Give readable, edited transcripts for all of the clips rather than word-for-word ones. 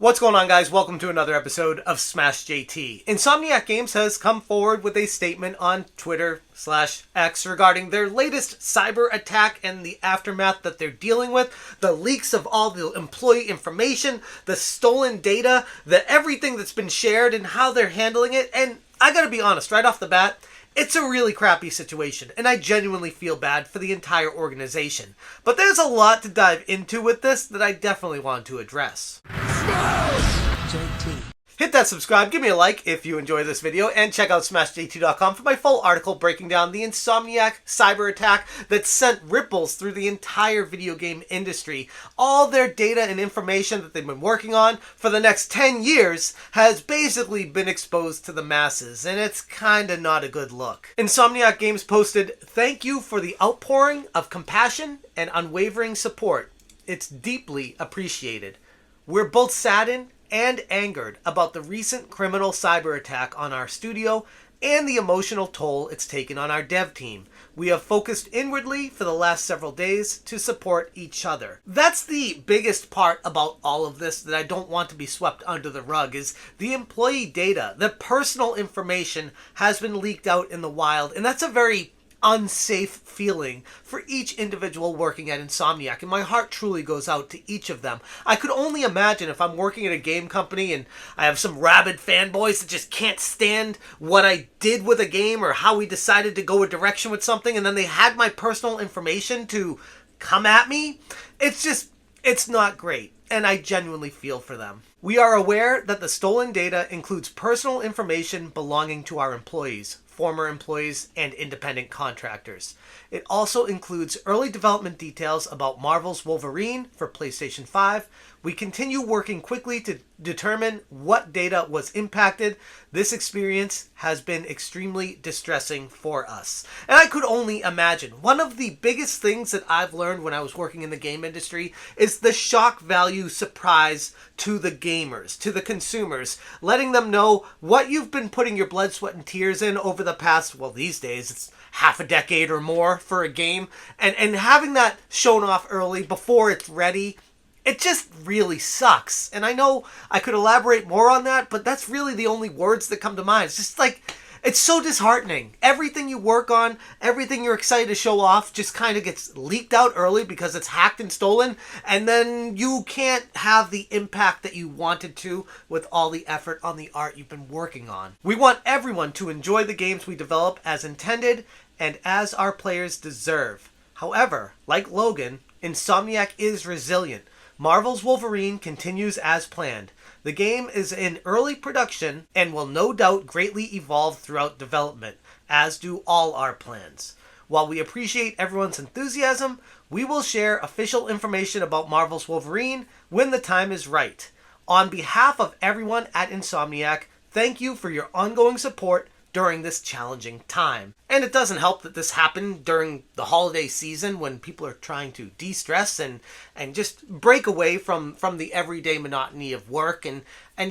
What's going on, guys? Welcome to another episode of Smash JT. Insomniac Games has come forward with a statement on Twitter/X regarding their latest cyber attack and the aftermath that they're dealing with, the leaks of all the employee information, the stolen data, everything that's been shared and how they're handling it. And I gotta be honest, right off the bat, it's a really crappy situation, and I genuinely feel bad for the entire organization. But there's a lot to dive into with this that I definitely want to address. JT. Hit that subscribe, give me a like if you enjoy this video, and check out SmashJT.com for my full article breaking down the Insomniac cyber attack that sent ripples through the entire video game industry. All their data and information that they've been working on for the next 10 years has basically been exposed to the masses, and it's kinda not a good look. Insomniac Games posted, "Thank you for the outpouring of compassion and unwavering support. It's deeply appreciated. We're both saddened and angered about the recent criminal cyber attack on our studio and the emotional toll it's taken on our dev team. We have focused inwardly for the last several days to support each other." That's the biggest part about all of this that I don't want to be swept under the rug, is the employee data. The personal information has been leaked out in the wild, and that's a very unsafe feeling for each individual working at Insomniac, and my heart truly goes out to each of them. I could only imagine if I'm working at a game company and I have some rabid fanboys that just can't stand what I did with a game or how we decided to go a direction with something, and then they had my personal information to come at me. It's not great, and I genuinely feel for them. We are aware that the stolen data includes personal information belonging to our employees, former employees, and independent contractors. It also includes early development details about Marvel's Wolverine for PlayStation 5. We continue working quickly to determine what data was impacted. This experience has been extremely distressing for us. And I could only imagine. One of the biggest things that I've learned when I was working in the game industry is the shock value surprise to the gamers, to the consumers, letting them know what you've been putting your blood, sweat, and tears in over the past, well, these days, it's half a decade or more for a game, and having that shown off early before it's ready. It just really sucks. And I know I could elaborate more on that, but that's really the only words that come to mind. It's just like, it's so disheartening. Everything you work on, everything you're excited to show off just kind of gets leaked out early because it's hacked and stolen, and then you can't have the impact that you wanted to with all the effort on the art you've been working on. We want everyone to enjoy the games we develop as intended and as our players deserve. However, like Logan, Insomniac is resilient. Marvel's Wolverine continues as planned. The game is in early production and will no doubt greatly evolve throughout development, as do all our plans. While we appreciate everyone's enthusiasm, we will share official information about Marvel's Wolverine when the time is right. On behalf of everyone at Insomniac, thank you for your ongoing support during this challenging time. And it doesn't help that this happened during the holiday season when people are trying to de-stress and just break away from the everyday monotony of work and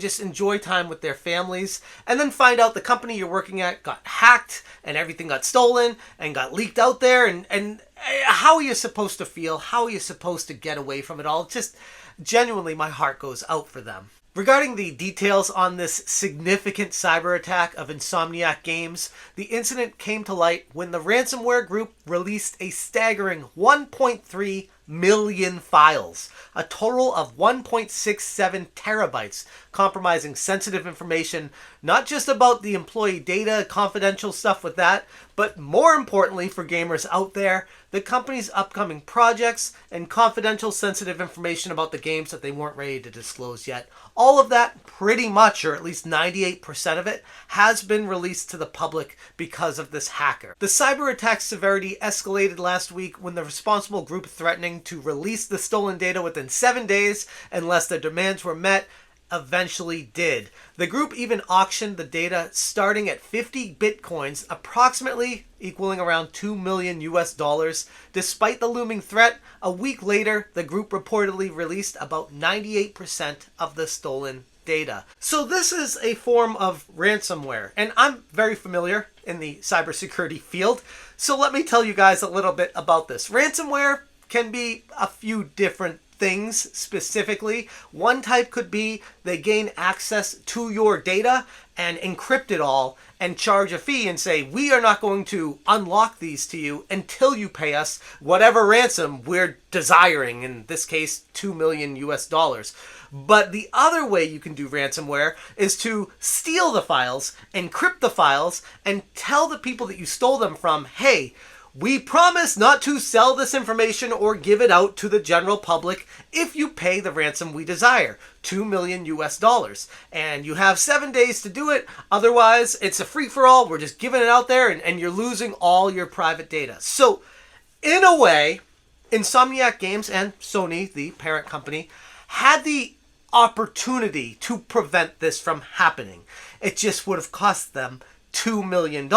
just enjoy time with their families, and then find out the company you're working at got hacked and everything got stolen and got leaked out there, and how are you supposed to feel? How are you supposed to get away from it all? Just genuinely, my heart goes out for them. Regarding the details on this significant cyber attack of Insomniac Games, the incident came to light when the ransomware group released a staggering 1.3 million files, a total of 1.67 terabytes, comprising sensitive information, not just about the employee data, confidential stuff with that, but more importantly for gamers out there, the company's upcoming projects and confidential sensitive information about the games that they weren't ready to disclose yet. All of that, pretty much, or at least 98% of it, has been released to the public because of this hacker. The cyber attack's severity escalated last week when the responsible group threatening to release the stolen data within 7 days unless their demands were met eventually did. The group even auctioned the data starting at 50 bitcoins, approximately equaling around $2 million US. Despite the looming threat, a week later, the group reportedly released about 98% of the stolen data. So this is a form of ransomware, and I'm very familiar in the cybersecurity field, so let me tell you guys a little bit about this. Ransomware can be a few different things specifically. One type could be they gain access to your data and encrypt it all and charge a fee and say, we are not going to unlock these to you until you pay us whatever ransom we're desiring, in this case, $2 million US. But the other way you can do ransomware is to steal the files, encrypt the files, and tell the people that you stole them from, hey, we promise not to sell this information or give it out to the general public if you pay the ransom we desire, $2 million US. And you have 7 days to do it. Otherwise, it's a free-for-all. We're just giving it out there, and you're losing all your private data. So, in a way, Insomniac Games and Sony, the parent company, had the opportunity to prevent this from happening. It just would have cost them $2 million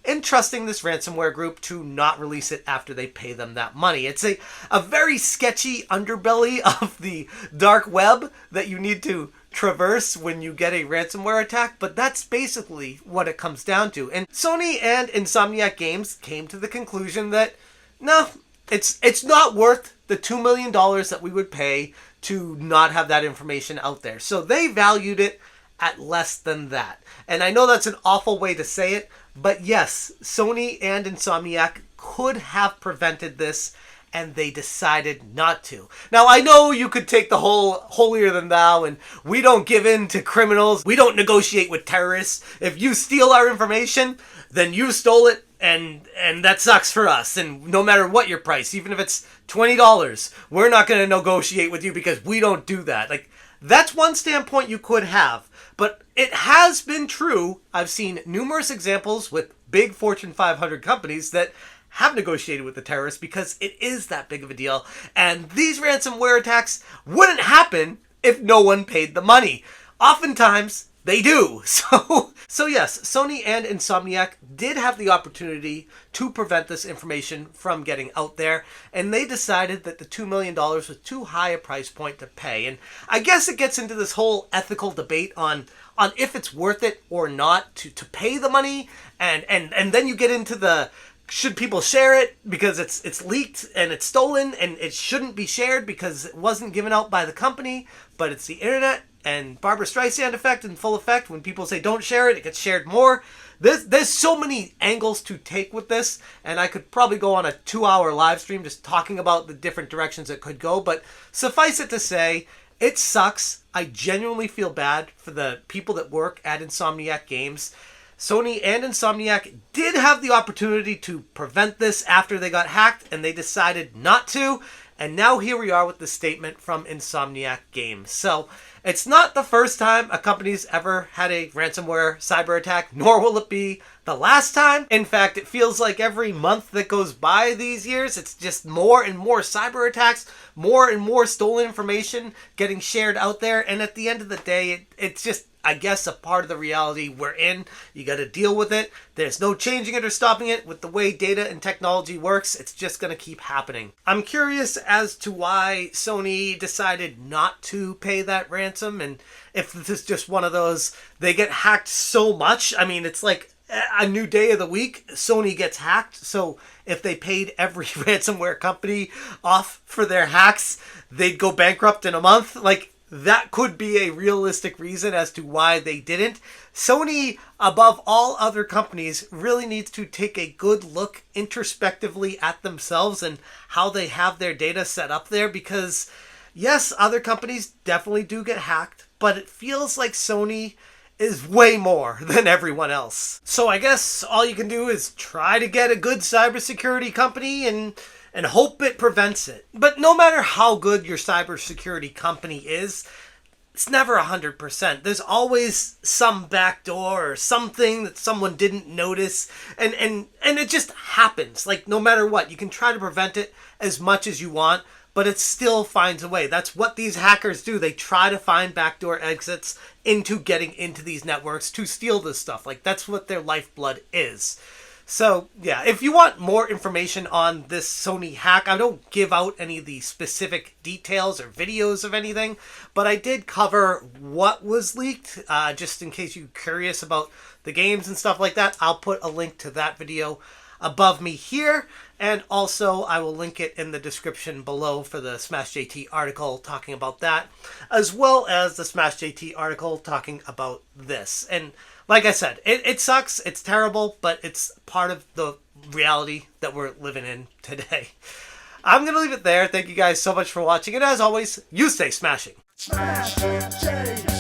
in trusting this ransomware group to not release it after they pay them that money. It's a very sketchy underbelly of the dark web that you need to traverse when you get a ransomware attack, but that's basically what it comes down to. And Sony and Insomniac Games came to the conclusion that, no, it's not worth the $2 million that we would pay to not have that information out there. So they valued it at less than that. And I know that's an awful way to say it, but yes, Sony and Insomniac could have prevented this, and they decided not to. Now, I know you could take the whole holier than thou, and we don't give in to criminals, we don't negotiate with terrorists. If you steal our information, then you stole it, and that sucks for us. And no matter what your price, even if it's $20, we're not going to negotiate with you because we don't do that. Like, that's one standpoint you could have. But it has been true. I've seen numerous examples with big Fortune 500 companies that have negotiated with the terrorists because it is that big of a deal. And these ransomware attacks wouldn't happen if no one paid the money. Oftentimes, they do. So yes, Sony and Insomniac did have the opportunity to prevent this information from getting out there, and they decided that the $2 million was too high a price point to pay. And I guess it gets into this whole ethical debate on if it's worth it or not to pay the money, and then you get into the, should people share it because it's leaked and it's stolen, and it shouldn't be shared because it wasn't given out by the company, but it's the internet. And Barbara Streisand effect in full effect. When people say don't share it, it gets shared more. There's so many angles to take with this, and I could probably go on a 2-hour live stream just talking about the different directions it could go. But suffice it to say, it sucks. I genuinely feel bad for the people that work at Insomniac Games. Sony and Insomniac did have the opportunity to prevent this after they got hacked, and they decided not to. And now here we are with the statement from Insomniac Games. So it's not the first time a company's ever had a ransomware cyber attack, nor will it be the last time. In fact, it feels like every month that goes by these years, it's just more and more cyber attacks, more and more stolen information getting shared out there. And at the end of the day, it's just, I guess, a part of the reality we're in. You got to deal with it. There's no changing it or stopping it. With the way data and technology works, it's just going to keep happening. I'm curious as to why Sony decided not to pay that ransom, and if this is just one of those, they get hacked so much. I mean, it's like a new day of the week, Sony gets hacked. So if they paid every ransomware company off for their hacks, they'd go bankrupt in a month. Like, that could be a realistic reason as to why they didn't. Sony, above all other companies, really needs to take a good look introspectively at themselves and how they have their data set up there, because yes, other companies definitely do get hacked, but it feels like Sony is way more than everyone else. So I guess all you can do is try to get a good cybersecurity company and hope it prevents it. But no matter how good your cybersecurity company is, it's never 100%. There's always some backdoor or something that someone didn't notice, and it just happens. Like, no matter what, you can try to prevent it as much as you want, but it still finds a way. That's what these hackers do. They try to find backdoor exits into getting into these networks to steal this stuff. Like, that's what their lifeblood is. So, yeah, if you want more information on this Sony hack, I don't give out any of the specific details or videos of anything, but I did cover what was leaked, just in case you're curious about the games and stuff like that. I'll put a link to that video above me here. And also, I will link it in the description below for the Smash JT article talking about that, as well as the Smash JT article talking about this. And like I said, it sucks, it's terrible, but it's part of the reality that we're living in today. I'm going to leave it there. Thank you guys so much for watching, and as always, you stay smashing. Smash JT.